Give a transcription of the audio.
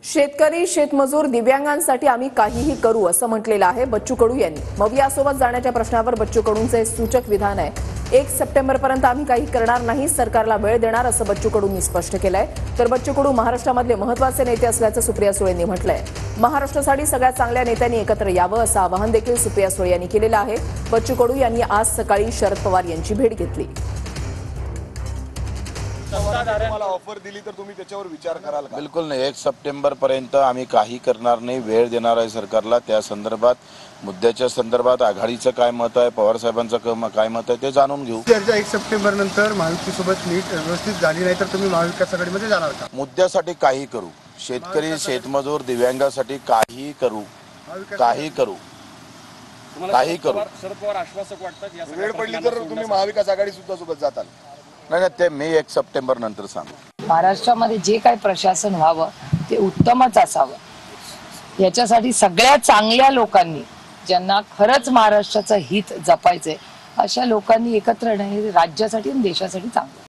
शेतकरी, शेतमजूर, दिव्यांगांसाठी आम्ही काहीही करू असं म्हटलेलं आहे बच्चू कडू यांनी। मवियासोबत जाण्याच्या प्रश्नावर बच्चू कडूंचे सूचक विधान आहे। 1 सप्टेंबरपर्यंत आम्ही काही करणार नाही, सरकारला वेळ देणार असं बच्चू कडूंनी स्पष्ट केलंय। तर बच्चू कडू महाराष्ट्रामधले महत्त्वाचे नेते असल्याचं सुप्रिया सुळेंनी म्हटलंय। महाराष्ट्रासाठी सगळ्या चांगल्या नेत्यांनी एकत्र यावं असं आवाहन देखील सुप्रिया सुळे यांनी केलेलं आहे। बच्चू कडू यांनी आज सकाळी शरद पवार यांची भेट घेतली। तुम्हाला ऑफर दिली तर तुम्ही त्याच्यावर विचार कराल का? बिलकुल नाही। 1 सप्टेंबर पर्यंत आम्ही काही करणार नाही, वेळ देणार आहे सरकारला। त्या संदर्भात मुद्द्याच्या संदर्भात आघाडीचं काय मत आहे, पवार साहेबांचं काय मत आहे ते जाणून घेऊ। चर्चा 1 सप्टेंबर नंतर महायुतीसोबत नीट व्यवस्थित झाली नाही तर तुम्ही महाविकास आघाडीमध्ये जाणार का? मुद्द्यासाठी काही करू, शेतकरी, शेतमजूर, दिव्यांगासाठी काही करू, काही करू, काही करू। शरद पवार आश्वासक वाटतात। वेळ पडली तर तुम्ही महाविकास आघाडी सुद्धा सोबत जाताल? नाही ते मी 1 सप्टेंबर नंतर सांगू। महाराष्ट्रामध्ये जे काही प्रशासन व्हावं ते उत्तमच असावं। याच्यासाठी सगळ्या चांगल्या लोकांनी, ज्यांना खरंच महाराष्ट्राचं हित जपायचंय, अशा लोकांनी एकत्र येणं हे राज्यासाठी आणि देशासाठी चांगलं।